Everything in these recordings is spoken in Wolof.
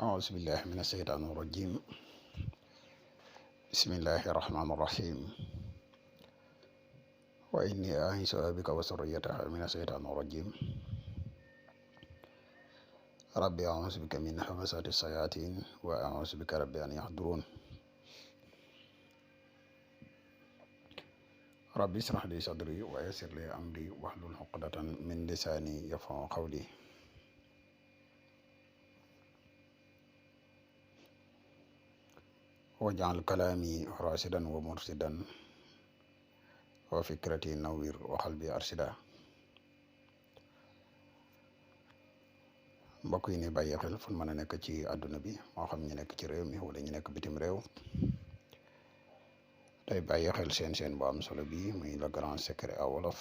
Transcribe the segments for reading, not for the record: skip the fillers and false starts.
أعوذ بالله من الشيطان الرجيم. بسم الله الرحمن الرحيم. وإني أعيذها بك وذريتها من الشيطان الرجيم. ربي أعوذ بك من همزات الشياطين وأعوذ بك ربي أن يحضرون. ربي اشرح لي صدري ويسر لي أمري واحلل عقدة من لساني يفقهوا قولي. واجعل كلامي راشدا ومرشدا وفكرتي نوير وقلبي أرشدا. mbokk yi ni bàyyi xel fu mën a nekk ci àdduna bi moo xam ñu nekk ci réew mi wala ñu nekk bitim réew tey bàyyi xel seen bu am solo bi muy le grand secret à wolof.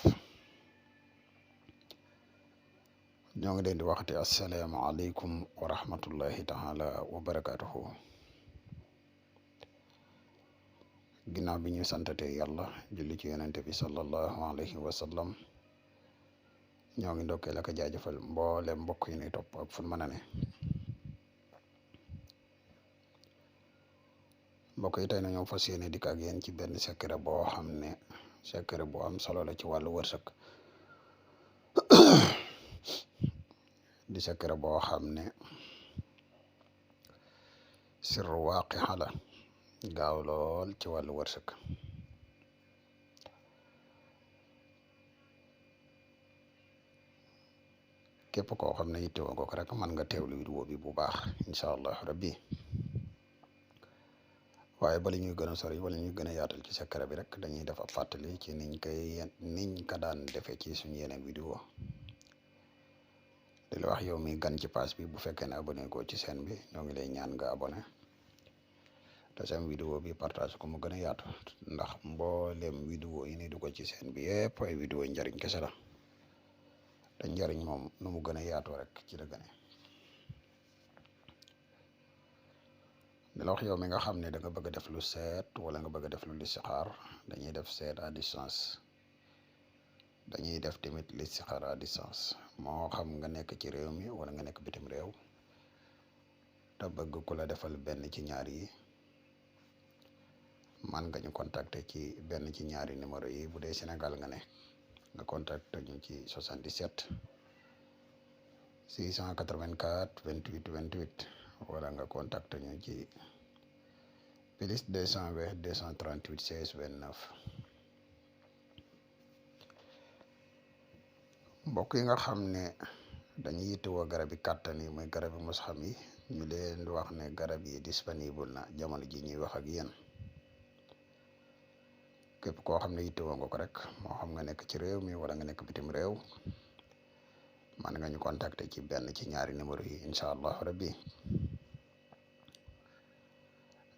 ñoo ngi leen di waxati asalaamaaleykum wa rahmatullahi taala wa barakatuhu. ginnaaw bi ñu santate yàlla julli ci yonente bi sallallahu alayhi wa sallam ñoo ngi ndokkee la ko jaajëfal mboole mbokk yi nuy topp ak fu mën a ne. mbokk yi tey nañoo fas yéene dikk ak yéen ci benn secret boo xam ne secret bu am solo la ci wàllu wërsëg di secret boo xam ne sirru waaqi'a la gaaw lool ci wàllu wërsëg. képp koo xam ne yittewoo nga ko rek mën nga teewlu vidéo bi bu baax incha allah rabbi. waaye bala ñuy gën a sori wala ñuy gën a yaatal ci secret bi rek dañuy def ab fàttali ci niñ ko daan defee ci suñu yeneen vidéo di la wax yow mi gan ci page bi bu fekkee ne abonné ko ci chaîne bi ñoo ngi lay ñaan nga abonné te seen vidéo bi partage ko mu gën a yaatu ndax mboolem vidéo yi ni du ko ci chaîne bi yëpp ay vidéo njariñ kese la te njariñ moom nu mu gën a yaatoo rek ci la gëne. di la wax yow mi nga xam ne da nga bëgg a def lu seet wala nga bëgg a def lu listixaar dañuy def seet à distance dañuy def tamit listixaar à distance moo xam nga nekk ci réew mi wala nga nekk bitim réew te bëgg ku la defal benn ci ñaar yi man nga ñu contacter ci benn ci ñaari numéro yi. bu dee Sénégal nga ne nga contacter ñu ci 77 684 28 28 wala nga contacter ñu ci plus 220 238 16 29. mbokk yi nga xam ne dañuy yittewoo garab yi kàttan yi muy garab yi mos xam yi ñu leen di wax ne garab yi disponible na jamono ji ñuy wax ak yéen. képp koo xam ne yittewoo nga ko rek moo xam nga nekk ci réew mi wala nga nekk bitim réew man nga ñu contacter ci benn ci ñaari numéro yi incha allah rabbi.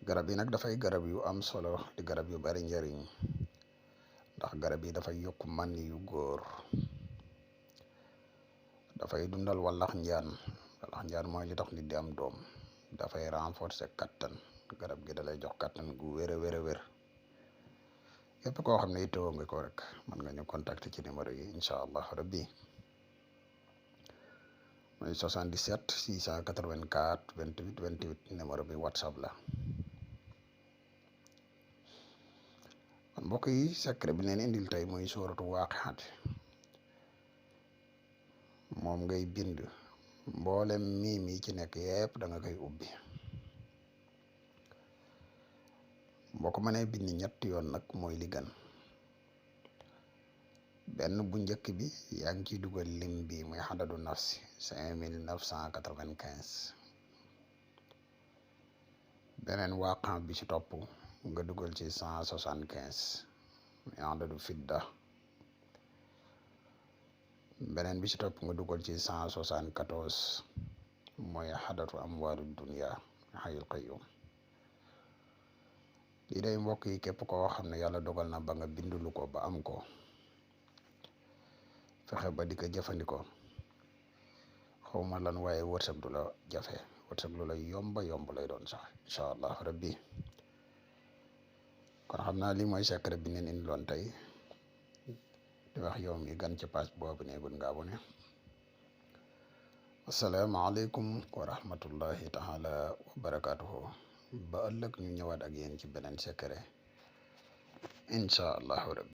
garab yi nag dafay garab yu am solo di garab yu bari njariñ ndax garab yi dafay yokk man yu góor, dafay dundal wallax njaan mooy li tax nit di am doom, dafay renforcer kattan. garab gi da lay jox kattan gu wér a wér a wér. képp koo xam ne yittewoo nga ko rek mën nga ñu contacter ci numéro yi incha allah rabbi. mooy 77 684 28 28 numéro bi whatsapp la. kon mbokk yi secret bi leen indil tey mooy suuratu waaqi'a. moom ngay bind mboolem miim yi ci nekk yëpp da nga koy ubbi. boo ko mënee bind ñetti yoon nag mooy li gën. benn bu njëkk bi yaa ngi ciy dugal lim bi muy xadadu nafsi 5995. beneen waaqan bi ci topp nga dugal ci 175 muy xadadu fidda. beneen bi ci topp nga dugal ci 174 mooy xadatu amwaalu dunya xayul qayyum. lii day mbokk yi képp koo xam ne yàlla dogal na ba nga bindulu ko ba am ko fexe ba di ko jëfandikoo xawma lan waaye wërsëg du la jafe, wërsëg lu la yomba yomb lay doon sax incha allah rabbi. kon xam naa lii mooy secret bi neen indi loon tey di wax yow mi gan ci page boobu ne gun nga abonné asalaamaaleykum wa rahmatullahi taala wa barakaatuhu ba ëllëg ñu ñëwaat ak yéen ci beneen secret incha allahu rabbi